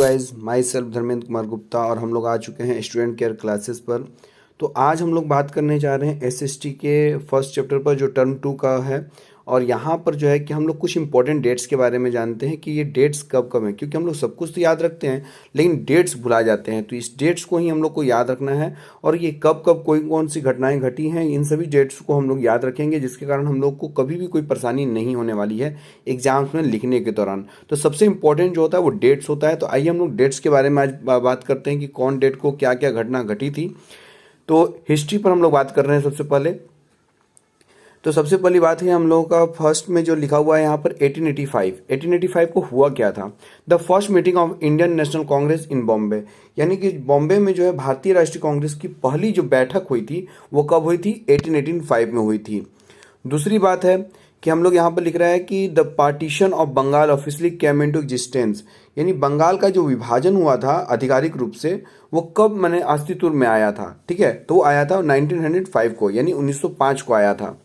Guys, my self Dharmendra Kumar Gupta और हम लोग आ चुके हैं स्टूडेंट केयर क्लासेस पर। तो आज हम लोग बात करने जा रहे हैं एसएसटी के फर्स्ट चैप्टर पर जो टर्म 2 का है। और यहाँ पर जो है कि हम लोग कुछ इंपॉर्टेंट डेट्स के बारे में जानते हैं कि ये डेट्स कब कब हैं, क्योंकि हम लोग सब कुछ तो याद रखते हैं लेकिन डेट्स भुला जाते हैं। तो इस डेट्स को ही हम लोग को याद रखना है और ये कब कब कोई कौन सी घटनाएं घटी हैं, इन सभी डेट्स को हम लोग याद रखेंगे, जिसके कारण हम लोग को कभी भी कोई परेशानी नहीं होने वाली है एग्जाम्स में लिखने के दौरान। तो सबसे इंपॉर्टेंट जो होता है वो डेट्स होता है। तो आइए हम लोग डेट्स के बारे में आज बात करते हैं कि कौन डेट को क्या क्या घटना घटी थी। तो हिस्ट्री पर हम लोग बात कर रहे हैं सबसे पहले। तो सबसे पहली बात है हम लोगों का फर्स्ट में जो लिखा हुआ है यहाँ पर 1885 को हुआ क्या था। The first meeting of Indian National Congress in Bombay, यानी कि बॉम्बे में जो है भारतीय राष्ट्रीय कांग्रेस की पहली जो बैठक हुई थी वो कब हुई थी, 1885 में हुई थी। दूसरी बात है कि हम लोग यहाँ पर लिख रहा है कि the partition of Bengal officially came into existence, यानी बंगाल का जो विभाजन हुआ था आधिकारिक रूप से वो कब मैंने अस्तित्व में आया था। ठीक है, तो वो आया था 1905 को, यानी 1905 को आया था।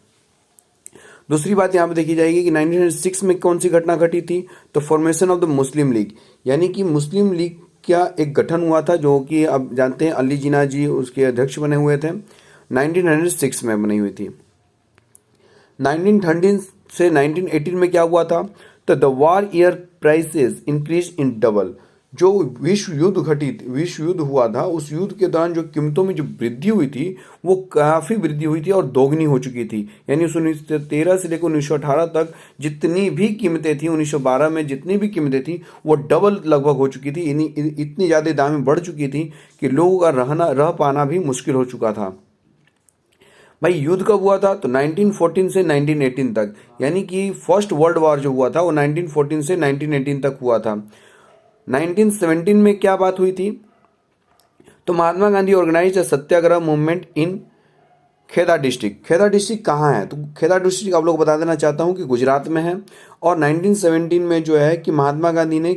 दूसरी बात यहाँ पे देखी जाएगी कि 1906 में कौन सी घटना घटी थी, तो formation of the Muslim league, यानी कि मुस्लिम लीग का एक गठन हुआ था जो कि अब जानते हैं अली जिन्ना जी उसके अध्यक्ष बने हुए थे। 1906 में बनी हुई थी। 1913 से 1918 में क्या हुआ था, तो the war year prices increase in double, जो विश्व युद्ध हुआ था उस युद्ध के दौरान जो कीमतों में जो वृद्धि हुई थी वो काफ़ी वृद्धि हुई थी और दोगुनी हो चुकी थी। यानी 1913 से लेकर 1918 तक जितनी भी कीमतें थी, 1912 में जितनी भी कीमतें थी वो डबल लगभग हो चुकी थी। इतनी ज़्यादा दामें बढ़ चुकी थी कि लोगों का रह पाना भी मुश्किल हो चुका था। भाई युद्ध कब हुआ था, तो 1914 से 1918 तक, यानी कि फर्स्ट वर्ल्ड वॉर जो हुआ था वो 1914 से 1918 तक हुआ था। 1917 में क्या बात हुई थी, तो Mahatma Gandhi organized satyagraha movement in Kheda district. Kheda district कहाँ है, तो खेदा डिस्ट्रिक्ट आप लोग बता देना चाहता हूँ कि गुजरात में है। और 1917 में जो है कि महात्मा गांधी ने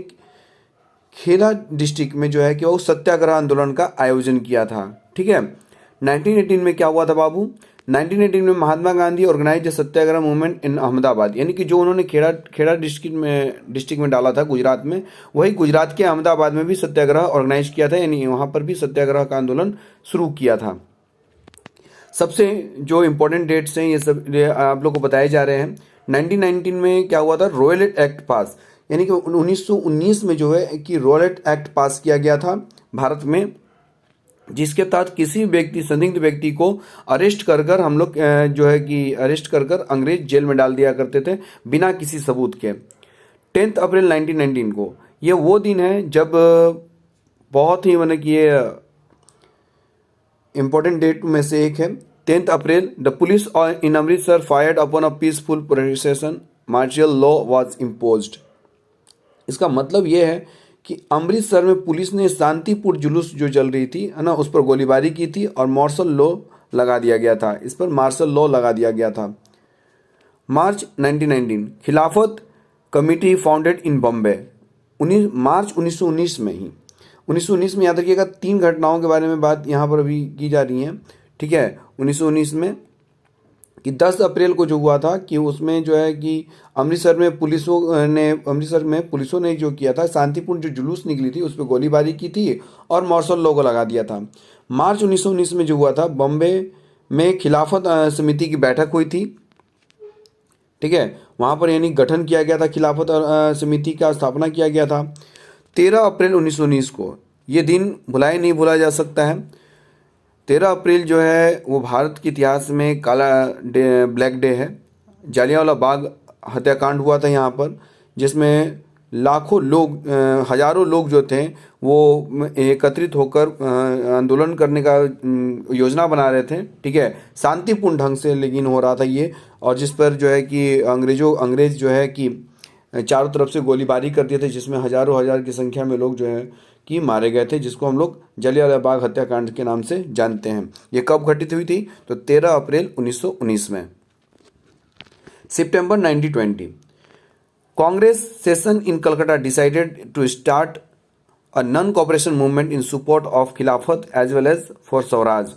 खेदा डिस्ट्रिक्ट में जो है कि वो सत्याग्रह आंदोलन का आयोजन किया था। ठीक है, 1918 में क्या हुआ था बाबू, 1918 में Mahatma Gandhi organize satyagraha movement in Ahmedabad, यानी कि जो उन्होंने खेड़ा डिस्ट्रिक्ट में डाला था गुजरात में, वही गुजरात के अहमदाबाद में भी सत्याग्रह ऑर्गेनाइज किया था, यानी वहाँ पर भी सत्याग्रह का आंदोलन शुरू किया था। सबसे जो इम्पोर्टेंट डेट्स हैं ये सब आप लोग को बताए जा रहे हैं। 1919 में क्या हुआ था, रॉयल एक्ट पास, यानी कि 1919 में जो है कि रॉयल एक्ट पास किया गया था भारत में, जिसके तहत किसी व्यक्ति संदिग्ध व्यक्ति को अरेस्ट कर हम लोग जो है कि अरेस्ट कर अंग्रेज जेल में डाल दिया करते थे बिना किसी सबूत के। 10 अप्रैल 1919 को ये वो दिन है जब बहुत ही मतलब कि ये इम्पोर्टेंट डेट में से एक है। 10 April the police in Amritsar fired upon a peaceful protestation, martial law was imposed. इसका मतलब ये है कि अमृतसर में पुलिस ने शांतिपूर्ण जुलूस जो चल रही थी है ना उस पर गोलीबारी की थी और मार्शल लॉ लगा दिया गया था, इस पर मार्शल लॉ लगा दिया गया था। मार्च 1919 खिलाफत कमेटी फाउंडेड इन बॉम्बे, मार्च 1919 में ही 1919 में याद रखिएगा 3 घटनाओं के बारे में बात यहाँ पर अभी की जा रही है। ठीक है, 1919 में कि 10 अप्रैल को जो हुआ था कि उसमें जो है कि अमृतसर में पुलिसों ने जो किया था शांतिपूर्ण जो जुलूस निकली थी उस पर गोलीबारी की थी और मार्शल लॉ को लगा दिया था। मार्च 1919 में जो हुआ था बॉम्बे में खिलाफत समिति की बैठक हुई थी। ठीक है, वहाँ पर यानी गठन किया गया था, खिलाफत समिति का स्थापना किया गया था। 13 अप्रैल 1919 को ये दिन भुलाए नहीं भूला जा सकता है। 13 अप्रैल जो है वो भारत के इतिहास में काला डे, ब्लैक डे है। जालियांवाला बाग हत्याकांड हुआ था यहाँ पर, जिसमें लाखों लोग हजारों लोग जो थे वो एकत्रित होकर आंदोलन करने का योजना बना रहे थे। ठीक है, शांतिपूर्ण ढंग से लेकिन हो रहा था ये, और जिस पर जो है कि अंग्रेज जो है कि चारों तरफ से गोलीबारी कर दिए थे, जिसमें हजारों हजार की संख्या में लोग जो है कि मारे गए थे, जिसको हम लोग जलियांवाला बाग हत्याकांड के नाम से जानते हैं। ये कब घटित हुई थी, तो 13 अप्रैल 1919 में। सितंबर 1920 Congress session in Calcutta decided to start a non cooperation movement in support of Khilafat as well as for swaraj.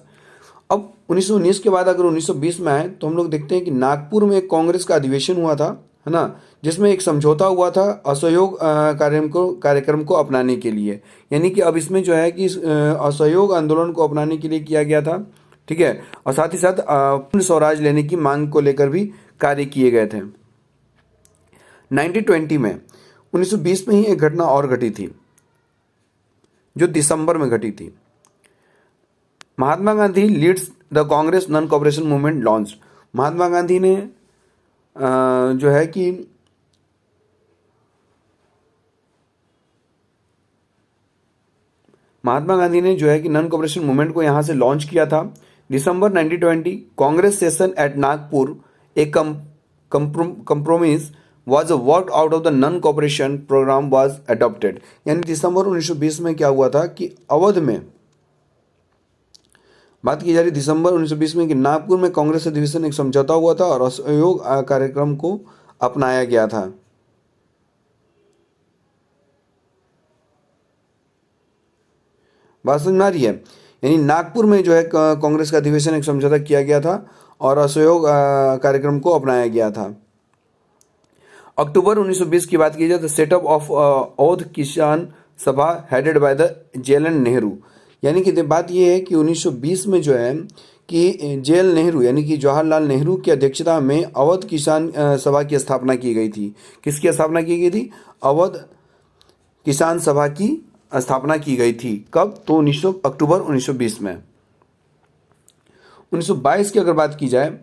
अब 1919 के बाद अगर 1920 में आए तो हम लोग देखते हैं कि नागपुर में कांग्रेस का अधिवेशन हुआ था है ना, जिसमें एक समझौता हुआ था असहयोग कार्यक्रम को अपनाने के लिए। यानी कि अब इसमें जो है कि असहयोग आंदोलन को अपनाने के लिए किया गया था, ठीक है, और साथ ही साथ पूर्ण स्वराज लेने की मांग को लेकर भी कार्य किए गए थे। 1920 में 1920 में ही एक घटना और घटी थी जो दिसंबर में घटी थी। Mahatma Gandhi leads the Congress non cooperation movement launch. Mahatma Gandhi ने जो है कि नॉन कोऑपरेशन मूवमेंट को यहां से लॉन्च किया था। दिसंबर 1920 Congress session at Nagpur a compromise was worked out of the non-cooperation program was adopted। यानी दिसंबर 1920 में क्या हुआ था कि अवध में बात की जा रही, दिसंबर 1920 में कि नागपुर में कांग्रेस अधिवेशन एक समझौता हुआ था और असहयोग कार्यक्रम को अपनाया गया था। बात समझ में आ रही है? यानी नागपुर में जो है कांग्रेस का अधिवेशन एक समझौता किया गया था और असहयोग कार्यक्रम को अपनाया गया था। अक्टूबर 1920 की बात की जाए तो सेटअप ऑफ अवध किसान सभा headed by the JL Nehru. यानी कि बात यह है कि 1920 में जो है कि जेएल नेहरू यानी कि जवाहरलाल नेहरू की अध्यक्षता में अवध किसान सभा की स्थापना की गई थी। किसकी स्थापना की गई थी? अवध किसान सभा की स्थापना की गई थी। कब? तो अक्टूबर 1920 में। 1922 की अगर बात की जाए,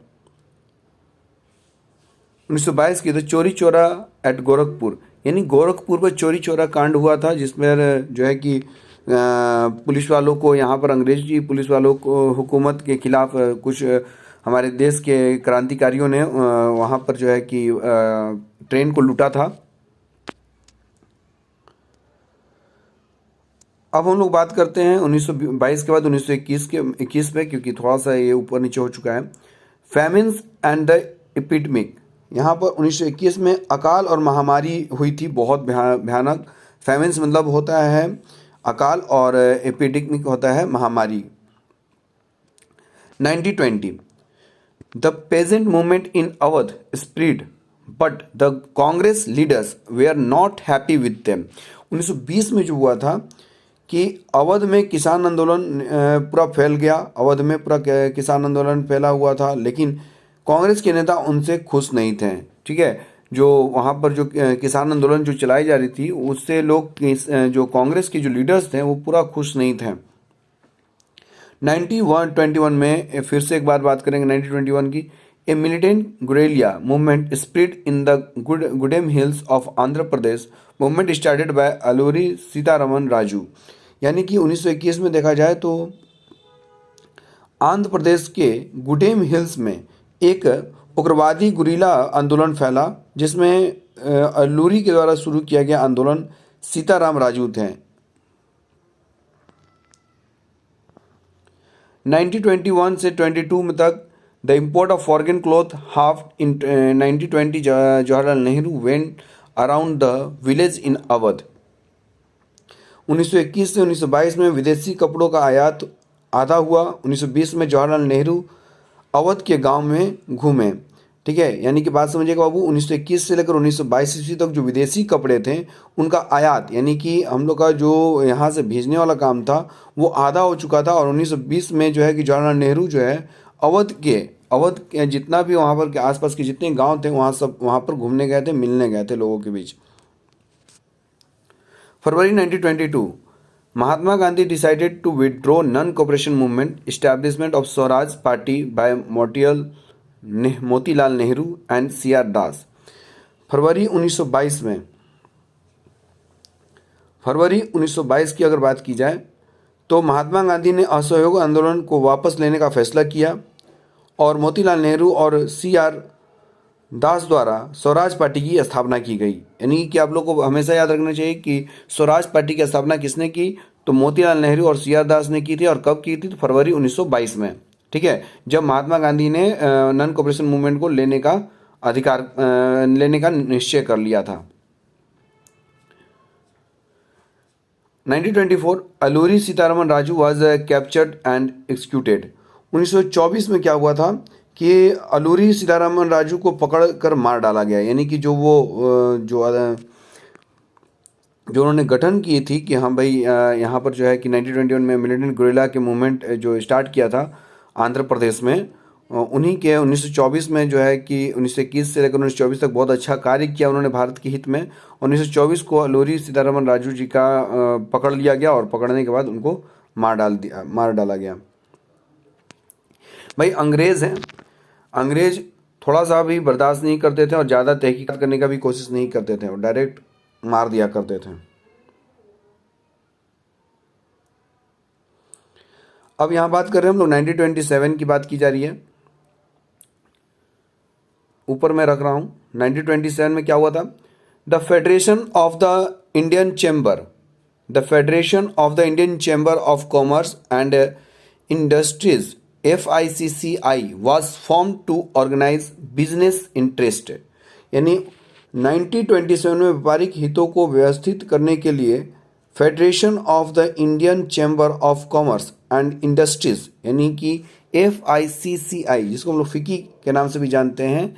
1922 की तो चोरी चोरा एट गोरखपुर, यानी गोरखपुर पर चोरी चोरा कांड हुआ था, जिसमें जो है कि पुलिस वालों को, यहाँ पर अंग्रेजी पुलिस वालों को, हुकूमत के खिलाफ कुछ हमारे देश के क्रांतिकारियों ने वहाँ पर जो है कि ट्रेन को लूटा था। अब हम लोग बात करते हैं 1922 के बाद 1921 पे, क्योंकि थोड़ा सा ये ऊपर नीचे हो चुका है। Famines and the epidemic. यहाँ पर 1921 में अकाल और महामारी हुई थी, बहुत भयानक। फैमिन्स मतलब होता है अकाल और एपिडेमिक होता है महामारी। 1920 the peasant movement in Awadh spread but the Congress leaders were not happy with them. 1920 में जो हुआ था कि अवध में किसान आंदोलन पूरा फैल गया, अवध में पूरा किसान आंदोलन फैला हुआ था, लेकिन कांग्रेस के नेता उनसे खुश नहीं थे, ठीक है। जो वहाँ पर जो किसान आंदोलन जो चलाई जा रही थी, उससे लोग जो कांग्रेस के जो लीडर्स थे वो पूरा खुश नहीं थे। 1921 में फिर से एक बात करेंगे 1921 की। A militant guerrilla movement spread in the Gudem hills of Andhra Pradesh. Movement started by Alluri Sitarama Raju. यानी कि 1921 में देखा जाए तो आंध्र प्रदेश के गुडेम हिल्स में एक उग्रवादी गुरीला आंदोलन फैला, जिसमें अल्लूरी के द्वारा शुरू किया गया आंदोलन सीताराम राजू थे। 1921 से 22 में तक the import of foreign cloth half in 1920 Jawaharlal Nehru went around the village in Awadh. 1921 से 1922 में विदेशी कपड़ों का आयात आधा हुआ। 1920 में जवाहरलाल नेहरू अवध के गांव में घूमे, ठीक है। यानी कि बात समझिएगा बाबू, 1921 से लेकर 1922 ईस्वी तक जो विदेशी कपड़े थे उनका आयात, यानी कि हम लोग का जो यहाँ से भेजने वाला काम था वो आधा हो चुका था। और 1920 में जो है कि जवाहरलाल नेहरू जो है अवध के जितना भी वहाँ पर के आसपास के जितने गांव थे वहाँ पर घूमने गए थे, मिलने गए थे लोगों के बीच। फरवरी 1922 Mahatma Gandhi decided to withdraw non cooperation movement, establishment of Swaraj party by Motilal Nehru and C R Das. फरवरी 1922 की अगर बात की जाए तो महात्मा गांधी ने असहयोग आंदोलन को वापस लेने का फैसला किया और मोतीलाल नेहरू और सीआर दास द्वारा स्वराज पार्टी की स्थापना की गई। यानी कि आप लोग को हमेशा याद रखना चाहिए कि स्वराज पार्टी की स्थापना किसने की, तो मोतीलाल नेहरू और सीआर दास ने की थी। और कब की थी? तो फरवरी 1922 में, ठीक है, जब महात्मा गांधी ने नॉन कोऑपरेशन मूवमेंट को लेने का निश्चय कर लिया था। 1924 Alluri Sitarama Raju was captured and executed. 1924 में क्या हुआ था कि अलूरी सीतारामन राजू को पकड़ कर मार डाला गया। यानी कि जो वो जो उन्होंने गठन की थी कि हाँ भाई यहाँ पर जो है कि 1921 में मिलिटेंट गुरिल्ला के मूवमेंट जो स्टार्ट किया था आंध्र प्रदेश में, उन्हीं के 1924 में जो है कि 1921 से लेकर 1924 तक बहुत अच्छा कार्य किया उन्होंने भारत के हित में। 1924 को अलूरी सीतारामन राजू जी का पकड़ लिया गया और पकड़ने के बाद उनको मार डाला गया। भाई अंग्रेज़ हैं, अंग्रेज थोड़ा सा भी बर्दाश्त नहीं करते थे और ज़्यादा तहकीकात करने का भी कोशिश नहीं करते थे और डायरेक्ट मार दिया करते थे। अब यहाँ बात कर रहे हैं हम लोग 1927 की बात की जा रही है, ऊपर मैं रख रहा हूँ। 1927 में क्या हुआ था? The federation of the Indian chamber, the federation of the Indian chamber of commerce and industries FICCI was formed to organize business interest। यानी 1927 में व्यापारिक हितों को व्यवस्थित करने के लिए federation of the Indian chamber of commerce and industries यानी कि FICCI, जिसको हम लोग फिकी के नाम से भी जानते हैं,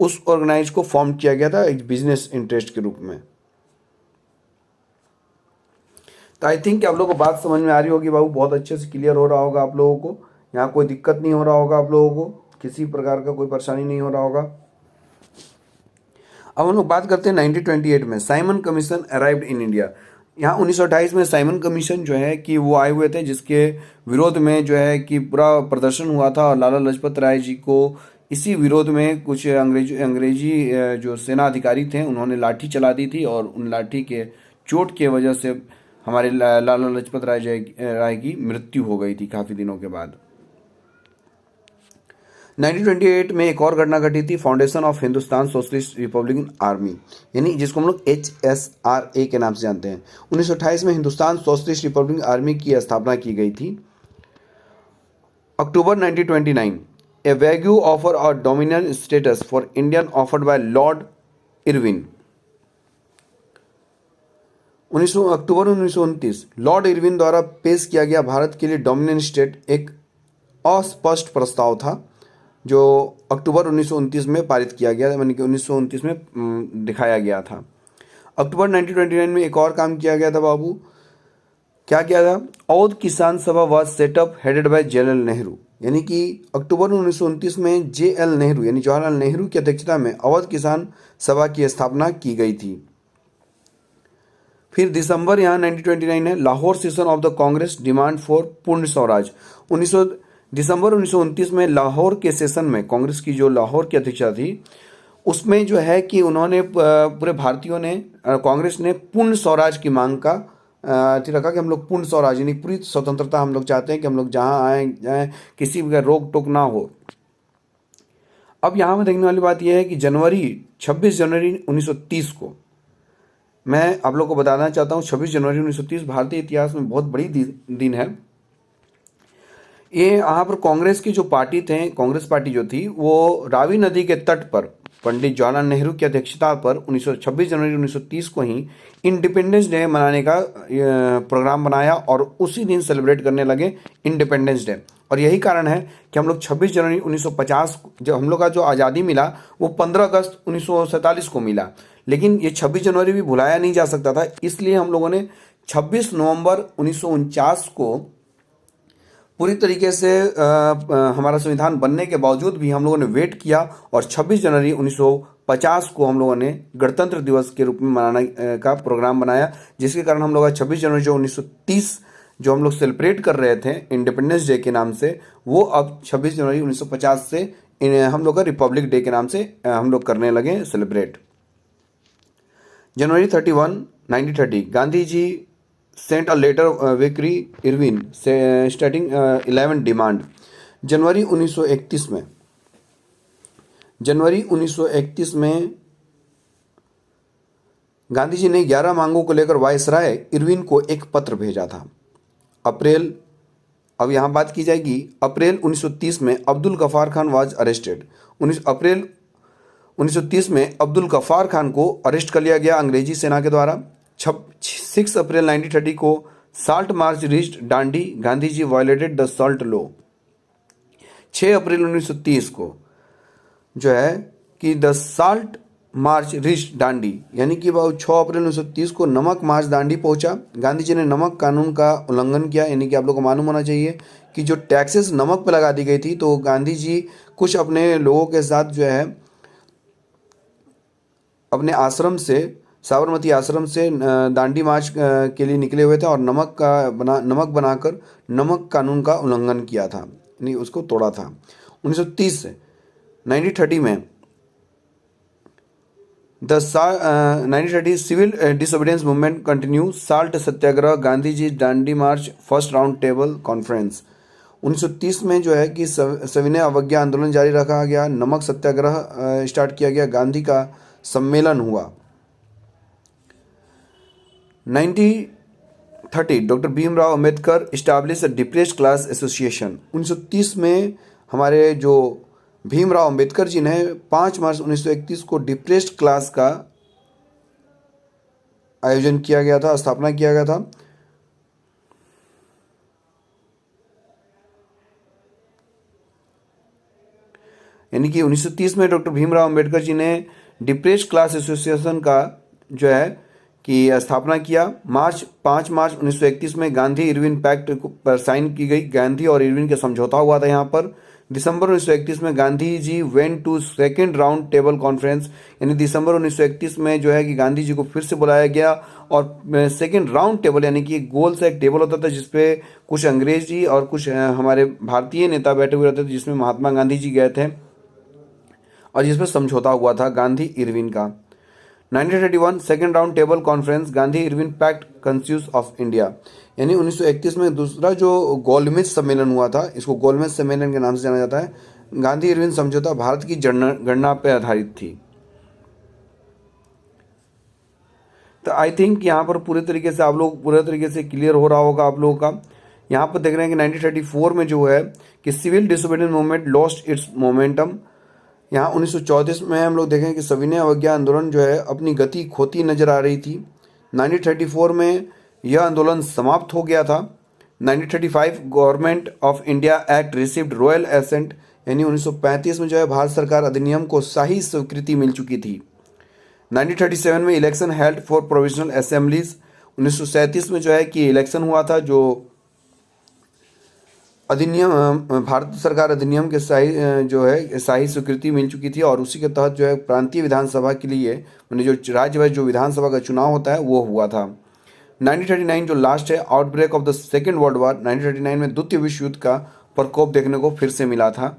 उस ऑर्गेनाइज को फॉर्म किया गया था एक बिजनेस इंटरेस्ट के रूप में। तो आई थिंक आप लोगों को बात समझ में आ रही होगी बाबू, बहुत अच्छे से क्लियर हो रहा होगा आप लोगों को, यहाँ कोई दिक्कत नहीं हो रहा होगा आप लोगों को, किसी प्रकार का कोई परेशानी नहीं हो रहा होगा। अब हम लोग बात करते हैं 1928 में Simon commission arrived in India. यहाँ 1928 में साइमन कमीशन जो है कि वो आए हुए थे, जिसके विरोध में जो है कि पूरा प्रदर्शन हुआ था और लाला लाजपत राय जी को इसी विरोध में कुछ अंग्रेजी जो सेना अधिकारी थे उन्होंने लाठी चला दी थी और उन लाठी के चोट के वजह से हमारे लाला लाजपत राय की मृत्यु हो गई थी काफ़ी दिनों के बाद। 1928 में एक और घटना घटी थी, foundation of Hindustan socialist Republican army, यानी जिसको हम लोग HSRA के नाम से जानते हैं। 1928 में हिंदुस्तान सोशलिस्ट रिपब्लिकन आर्मी की स्थापना की गई थी। अक्टूबर 1929 ए वैग्यू ऑफर और dominion status for Indian offered by Lord Irwin. October 1929 Lord Irwin द्वारा पेश किया गया भारत के लिए डोमिनियन स्टेट एक अस्पष्ट प्रस्ताव था जो अक्टूबर 1929 में पारित किया गया, यानी कि 1929 में दिखाया गया था। अक्टूबर 1929 में एक और काम किया गया था बाबू, क्या किया था? अवध किसान सभा was setup headed by JL Nehru, यानी कि अक्टूबर 1929 में JL नेहरू यानी जवाहरलाल नेहरू की अध्यक्षता में अवध किसान सभा की स्थापना की गई थी। फिर दिसंबर यहाँ 1929 है Lahore session of the Congress demand for पूर्ण स्वराज। दिसंबर 1929 में लाहौर के सेशन में कांग्रेस की जो लाहौर की अध्यक्षा थी उसमें जो है कि उन्होंने पूरे भारतीयों ने कांग्रेस ने पूर्ण स्वराज की मांग का रखा कि हम लोग पूर्ण स्वराज यानी पूरी स्वतंत्रता हम लोग चाहते हैं कि हम लोग जहाँ आए जाए किसी भी रोक टोक ना हो। अब यहाँ में देखने वाली बात यह है कि 26 जनवरी 1930 को मैं आप लोग को बताना चाहता हूँ 26 जनवरी 1930 भारतीय इतिहास में बहुत बड़ी दिन है। ये यहाँ पर कांग्रेस की जो पार्टी थे, कांग्रेस पार्टी जो थी वो रावी नदी के तट पर पंडित जवाहरलाल नेहरू की अध्यक्षता पर 26 जनवरी 1930 को ही इंडिपेंडेंस डे मनाने का प्रोग्राम बनाया और उसी दिन सेलिब्रेट करने लगे इंडिपेंडेंस डे। और यही कारण है कि हम लोग 26 जनवरी 1950 जब हम लोग का जो आज़ादी मिला वो 15 अगस्त 1947 को मिला, लेकिन ये 26 जनवरी भी भुलाया नहीं जा सकता था, इसलिए हम लोगों ने 26 नवंबर 1949 को पूरी तरीके से हमारा संविधान बनने के बावजूद भी हम लोगों ने वेट किया और 26 जनवरी 1950 को हम लोगों ने गणतंत्र दिवस के रूप में मनाने का प्रोग्राम बनाया, जिसके कारण हम लोग 26 जनवरी जो 1930 जो हम लोग सेलिब्रेट कर रहे थे इंडिपेंडेंस डे के नाम से, वो अब 26 जनवरी 1950 से हम लोग का रिपब्लिक डे के नाम से हम लोग करने लगे सेलिब्रेट। जनवरी 31, 1930 Gandhi ji sent a letter Vickery Irwin stating 11 demand. जनवरी 1931 में गांधी जी ने 11 मांगों को लेकर वायसराय इरविन को एक पत्र भेजा था। अब यहाँ बात की जाएगी अप्रैल 1930 में अब्दुल गफ्फार खान वाज अरेस्टेड। अप्रैल 1930 में अब्दुल गफ्फार खान को अरेस्ट कर लिया गया अंग्रेजी सेना के द्वारा। 6 अप्रैल 1930 को salt march reached Dandi, Gandhi ji violated the salt law. 6 April 1930 को जो है कि the salt march reach Dandi, यानी कि वह 6 अप्रैल 1930 को नमक मार्च दांडी पहुंचा। गांधी जी ने नमक कानून का उल्लंघन किया, यानी कि आप लोग को मालूम होना चाहिए कि जो टैक्सेस नमक पर लगा दी गई थी, तो गांधी जी कुछ अपने लोगों के साथ जो है अपने आश्रम से, साबरमती आश्रम से दांडी मार्च के लिए निकले हुए थे और नमक बनाकर नमक कानून का उल्लंघन किया था, यानी उसको तोड़ा था। 1930 से 1930 में 1930 civil disobedience movement continue, salt satyagraha, Gandhi ji Dandi march, first round table conference. 1930 में जो है कि सविनय अवज्ञा आंदोलन जारी रखा गया, नमक सत्याग्रह स्टार्ट किया गया, गांधी का सम्मेलन हुआ। 1930 doctor Bhimrao Ambedkar establish depressed class association. 1930 में हमारे जो भीमराव अंबेडकर जी ने 5 मार्च 1931 को डिप्रेस्ड क्लास का आयोजन किया गया था, स्थापना किया गया था। यानी कि 1930 में डॉक्टर भीमराव अंबेडकर जी ने डिप्रेस्ड क्लास एसोसिएशन का जो है कि स्थापना किया। 5 मार्च 1931 में गांधी इरविन पैक्ट पर साइन की गई, गांधी और इरविन का समझौता हुआ था यहाँ पर। दिसंबर 1931 में Gandhi ji went to second round table conference, यानी दिसंबर 1931 में जो है कि गांधी जी को फिर से बुलाया गया और सेकेंड राउंड टेबल, यानी कि गोल सा एक टेबल होता था जिसपे कुछ अंग्रेजी और कुछ हमारे भारतीय नेता बैठे हुए रहते थे, जिसमें महात्मा गांधी जी गए थे और जिसपे समझौता हुआ था गांधी इरविन का। 1931 second round table conference, Gandhi Irwin pact कंस्यूस ऑफ इंडिया, यानी 1931 में दूसरा जो गोलमेज सम्मेलन हुआ था, इसको गोलमेज सम्मेलन के नाम से जाना जाता है। गांधी इरविन समझौता भारत की जनगणना पर आधारित थी। तो आई थिंक यहाँ पर पूरे तरीके से क्लियर हो रहा होगा आप लोगों का। यहाँ पर देख रहे हैं कि 1934 में जो है कि civil disobedience movement lost its momentum. यहाँ 1934 में हम लोग देखें कि सविनय अवज्ञा आंदोलन जो है अपनी गति खोती नजर आ रही थी। 1934 में यह आंदोलन समाप्त हो गया था। 1935 government of India act received royal assent, यानी 1935 में जो है भारत सरकार अधिनियम को शाही स्वीकृति मिल चुकी थी। 1937 में election held for provisional assemblies, 1937 में जो है कि इलेक्शन हुआ था जो अधिनियम भारत सरकार अधिनियम के शाही स्वीकृति मिल चुकी थी और उसी के तहत जो है प्रांतीय विधानसभा के लिए मैंने जो राज्य वाइज जो विधानसभा का चुनाव होता है वो हुआ था। 1939 जो लास्ट है, outbreak of the second world war, 1939 में द्वितीय विश्व युद्ध का प्रकोप देखने को फिर से मिला था।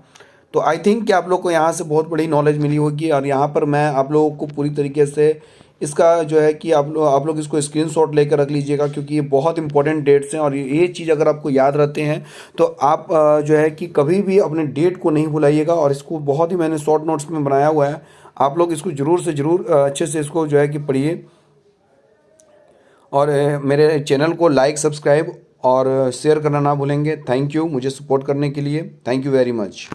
तो आई थिंक कि आप लोग को यहाँ से बहुत बड़ी नॉलेज मिली होगी और यहाँ पर मैं आप लोगों को पूरी तरीके से इसका जो है कि आप लोग इसको स्क्रीनशॉट लेकर रख लीजिएगा, क्योंकि ये बहुत इंपॉर्टेंट डेट्स हैं और ये चीज़ अगर आपको याद रहते हैं तो आप जो है कि कभी भी अपने डेट को नहीं भुलाइएगा। और इसको बहुत ही मैंने शॉर्ट नोट्स में बनाया हुआ है, आप लोग इसको ज़रूर से ज़रूर अच्छे से इसको जो है कि पढ़िए और मेरे चैनल को लाइक, सब्सक्राइब और शेयर करना ना भूलेंगे। थैंक यू मुझे सपोर्ट करने के लिए। Thank you very much.